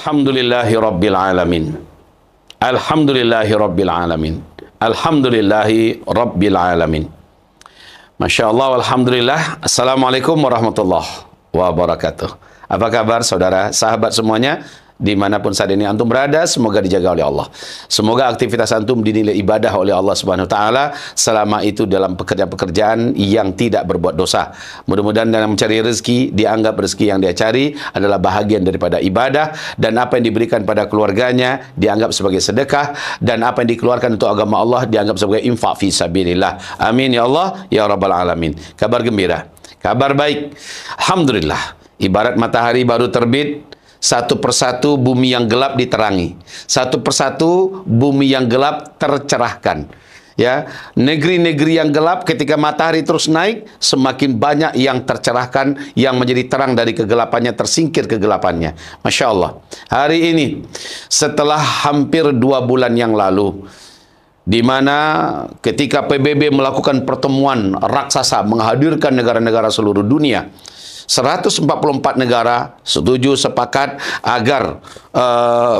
Alhamdulillahi Rabbil Alamin. Alhamdulillahi Rabbil Alamin. Alhamdulillahi Rabbil Alamin. Masya Allah, Alhamdulillah. Assalamualaikum warahmatullahi wabarakatuh. Apa kabar saudara, sahabat semuanya? Dimanapun saat ini antum berada, semoga dijaga oleh Allah. Semoga aktivitas antum dinilai ibadah oleh Allah Subhanahu Wa Taala, selama itu dalam pekerjaan-pekerjaan yang tidak berbuat dosa. Mudah-mudahan dalam mencari rezeki, dianggap rezeki yang dia cari adalah bahagian daripada ibadah, dan apa yang diberikan pada keluarganya dianggap sebagai sedekah, dan apa yang dikeluarkan untuk agama Allah dianggap sebagai infak fi sabilillah. Amin ya Allah ya Rabbal Alamin. Kabar gembira, kabar baik, Alhamdulillah. Ibarat matahari baru terbit, satu persatu bumi yang gelap diterangi, satu persatu bumi yang gelap tercerahkan. Ya, negeri-negeri yang gelap ketika matahari terus naik, semakin banyak yang tercerahkan, yang menjadi terang dari kegelapannya, tersingkir kegelapannya. Masya Allah. Hari ini, setelah hampir 2 bulan yang lalu, di mana ketika PBB melakukan pertemuan raksasa menghadirkan negara-negara seluruh dunia, 144 negara setuju sepakat agar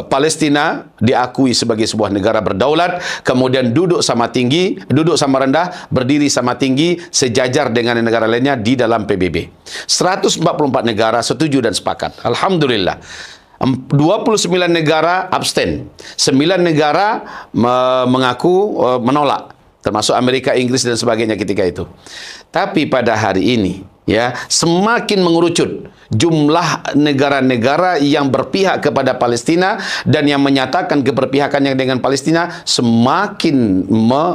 Palestina diakui sebagai sebuah negara berdaulat, kemudian duduk sama tinggi, duduk sama rendah, berdiri sama tinggi, sejajar dengan negara lainnya di dalam PBB. 144 negara setuju dan sepakat. Alhamdulillah. 29 negara abstain, 9 negara mengaku menolak, termasuk Amerika, Inggris dan sebagainya ketika itu. Tapi pada hari ini, ya, semakin mengerucut jumlah negara-negara yang berpihak kepada Palestina dan yang menyatakan keberpihakannya dengan Palestina semakin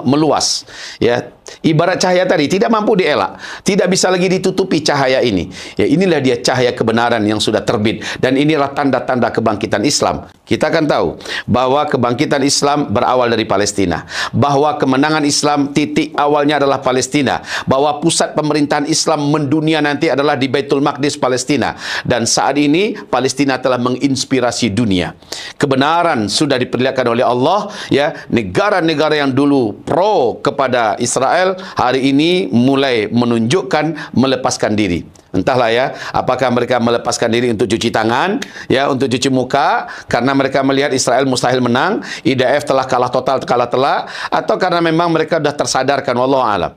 meluas. Ya, ibarat cahaya tadi tidak mampu dielak, tidak bisa lagi ditutupi cahaya ini. Ya, inilah dia cahaya kebenaran yang sudah terbit, dan inilah tanda-tanda kebangkitan Islam. Kita akan tahu bahwa kebangkitan Islam berawal dari Palestina, bahwa kemenangan Islam titik awalnya adalah Palestina, bahwa pusat pemerintahan Islam mendunia nanti adalah di Baitul Maqdis, Palestina. Dan saat ini Palestina telah menginspirasi dunia. Kebenaran sudah diperlihatkan oleh Allah, ya. Negara-negara yang dulu pro kepada Israel hari ini mulai menunjukkan melepaskan diri. Entahlah ya, apakah mereka melepaskan diri untuk cuci tangan, ya, untuk cuci muka, karena mereka melihat Israel mustahil menang, IDF telah kalah total, kalah telak, atau karena memang mereka sudah tersadarkan, wallahu alam.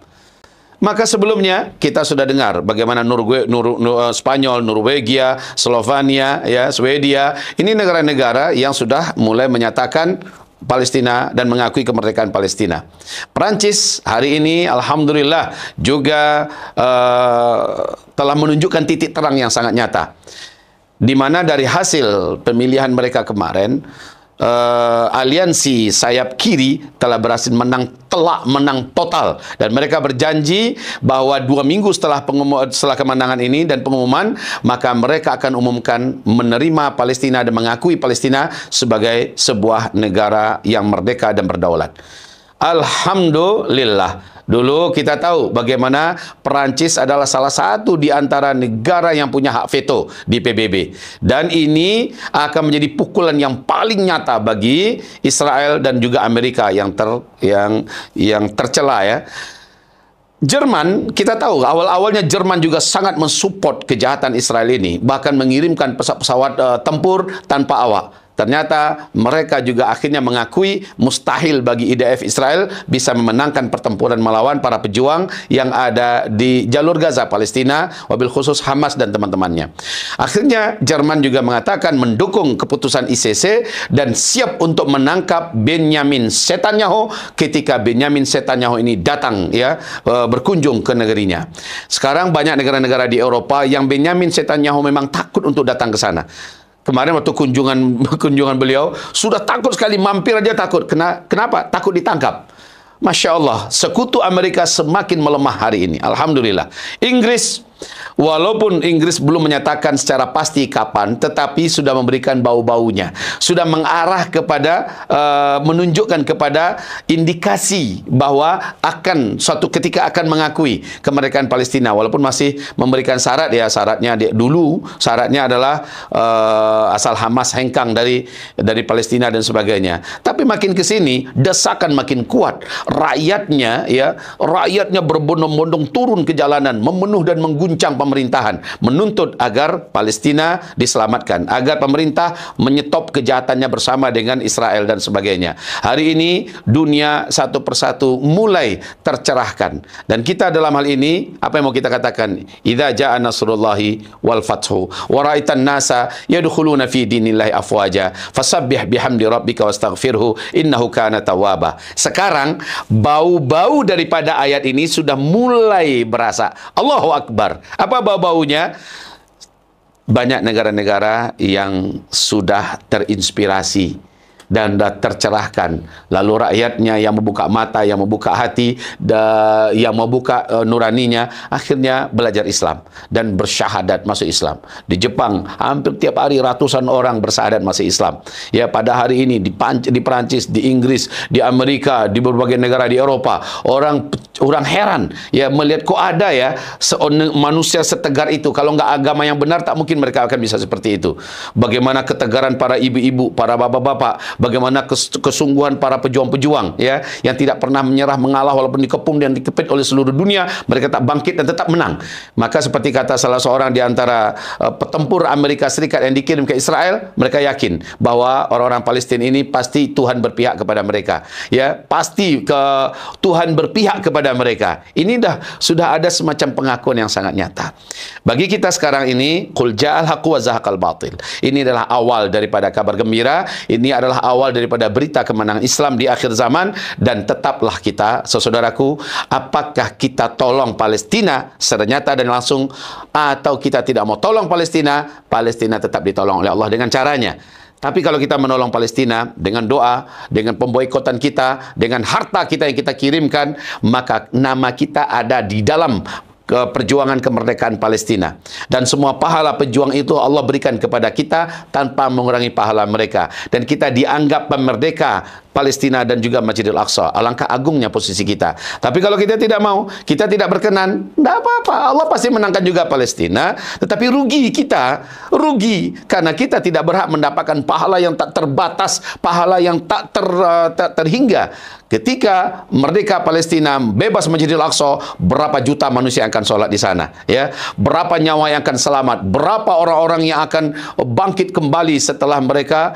Maka sebelumnya kita sudah dengar bagaimana Spanyol, Norwegia, Slovenia, ya, Swedia, ini negara-negara yang sudah mulai menyatakan Palestina dan mengakui kemerdekaan Palestina. Perancis hari ini alhamdulillah juga telah menunjukkan titik terang yang sangat nyata, di mana dari hasil pemilihan mereka kemarin, aliansi sayap kiri telah berhasil menang telak, menang total, dan mereka berjanji bahwa 2 minggu setelah kemenangan ini dan pengumuman, maka mereka akan umumkan menerima Palestina dan mengakui Palestina sebagai sebuah negara yang merdeka dan berdaulat. Alhamdulillah. Dulu kita tahu bagaimana Perancis adalah salah satu di antara negara yang punya hak veto di PBB. Dan ini akan menjadi pukulan yang paling nyata bagi Israel dan juga Amerika yang tercela, ya. Jerman, kita tahu awal-awalnya Jerman juga sangat mensupport kejahatan Israel ini, bahkan mengirimkan pesawat-pesawat tempur tanpa awak. Ternyata mereka juga akhirnya mengakui mustahil bagi IDF Israel bisa memenangkan pertempuran melawan para pejuang yang ada di jalur Gaza, Palestina, wabil khusus Hamas dan teman-temannya. Akhirnya Jerman juga mengatakan mendukung keputusan ICC dan siap untuk menangkap Benyamin Netanyahu ketika Benyamin Netanyahu ini datang, ya, berkunjung ke negerinya. Sekarang banyak negara-negara di Eropa yang Benyamin Netanyahu memang takut untuk datang ke sana. Kemarin waktu kunjungan beliau sudah takut sekali, mampir aja takut. Kenapa? Takut ditangkap. Masya Allah, sekutu Amerika semakin melemah hari ini. Alhamdulillah. Inggris, walaupun Inggris belum menyatakan secara pasti kapan, tetapi sudah memberikan bau-baunya, sudah mengarah kepada menunjukkan kepada indikasi bahwa akan suatu ketika akan mengakui kemerdekaan Palestina, walaupun masih memberikan syarat, ya. Syaratnya adalah asal Hamas hengkang dari Palestina dan sebagainya. Tapi makin ke sini desakan makin kuat, rakyatnya berbondong-bondong turun ke jalanan, memenuh dan mengguyur mengguncang pemerintahan, menuntut agar Palestina diselamatkan, agar pemerintah menyetop kejahatannya bersama dengan Israel dan sebagainya. Hari ini dunia satu persatu mulai tercerahkan, dan kita dalam hal ini apa yang mau kita katakan? Idza jaa nasrullahi wal fathu wa ra'aitan nasa yadkhuluna fi dinillahi afwaja fasabbih bihamdi rabbika wastaghfirhu innahu kana tawwaba. Sekarang bau-bau daripada ayat ini sudah mulai berasa. Allahu Akbar. Apa bau-baunya? Banyak negara-negara yang sudah terinspirasi dan tercerahkan. Lalu rakyatnya yang membuka mata, yang membuka hati, yang membuka nuraninya, akhirnya belajar Islam dan bersyahadat masuk Islam. Di Jepang, hampir tiap hari ratusan orang bersyahadat masuk Islam. Ya, pada hari ini di Perancis, di Inggris, di Amerika, di berbagai negara di Eropa, orang heran ya melihat kok ada ya manusia setegar itu. Kalau nggak agama yang benar, tak mungkin mereka akan bisa seperti itu. Bagaimana ketegaran para ibu-ibu, para bapak-bapak, bagaimana kesungguhan para pejuang-pejuang ya, yang tidak pernah menyerah, mengalah walaupun dikepung dan dikepit oleh seluruh dunia, mereka tak bangkit dan tetap menang. Maka seperti kata salah seorang di antara petempur Amerika Serikat yang dikirim ke Israel, mereka yakin bahwa orang-orang Palestina ini pasti Tuhan berpihak kepada mereka. Ya, pasti Tuhan berpihak kepada mereka. Ini sudah ada semacam pengakuan yang sangat nyata. Bagi kita sekarang ini, qul ja'al haqqu wa zahaqal batil. Ini adalah awal daripada kabar gembira. Ini adalah awal daripada berita kemenangan Islam di akhir zaman. Dan tetaplah kita, saudaraku, apakah kita tolong Palestina secara nyata dan langsung, atau kita tidak mau tolong Palestina, Palestina tetap ditolong oleh Allah dengan caranya. Tapi kalau kita menolong Palestina dengan doa, dengan pemboikotan kita, dengan harta kita yang kita kirimkan, maka nama kita ada di dalam perjuangan kemerdekaan Palestina. Dan semua pahala pejuang itu Allah berikan kepada kita tanpa mengurangi pahala mereka. Dan kita dianggap pemerdeka Palestina dan juga Masjidil Aqsa. Alangkah agungnya posisi kita. Tapi kalau kita tidak mau, kita tidak berkenan, tidak apa-apa. Allah pasti menangkan juga Palestina. Tetapi rugi kita, rugi. Karena kita tidak berhak mendapatkan pahala yang tak terbatas, pahala yang tak terhingga. Ketika merdeka Palestina, bebas Masjidil Aqsa, berapa juta manusia yang akan sholat di sana, ya? Berapa nyawa yang akan selamat? Berapa orang-orang yang akan bangkit kembali setelah mereka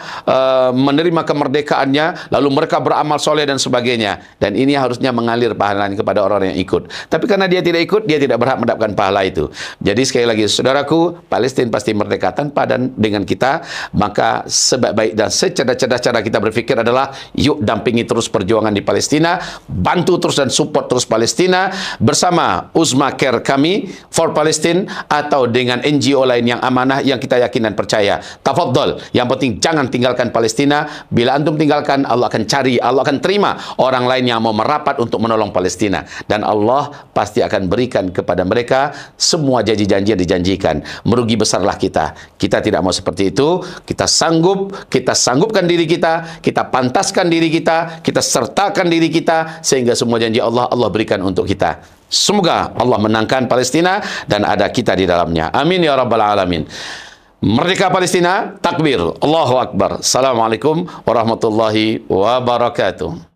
menerima kemerdekaannya, lalu mereka beramal soleh dan sebagainya. Dan ini harusnya mengalir pahalanya kepada orang yang ikut. Tapi karena dia tidak ikut, dia tidak berhak mendapatkan pahala itu. Jadi sekali lagi, saudaraku, Palestina pasti merdeka tanpa dan dengan kita. Maka sebaik-baik dan secerdas-cerdas cara kita berpikir adalah, yuk dampingi terus perjuangan di Palestina, bantu terus dan support terus Palestina bersama Uzma Care kami for Palestine, atau dengan NGO lain yang amanah yang kita yakin dan percaya. Tafadhol, yang penting jangan tinggalkan Palestina. Bila antum tinggalkan, Allah akan cari, Allah akan terima orang lain yang mau merapat untuk menolong Palestina, dan Allah pasti akan berikan kepada mereka semua janji-janji yang dijanjikan. Merugi besarlah kita. Kita tidak mau seperti itu. Kita sanggupkan diri kita, kita pantaskan diri kita, kita sertakan diri kita, sehingga semua janji Allah berikan untuk kita. Semoga Allah menangkan Palestina dan ada kita di dalamnya. Amin ya rabbal alamin. Merdeka Palestina, takbir, Allahu Akbar. Assalamualaikum warahmatullahi wabarakatuh.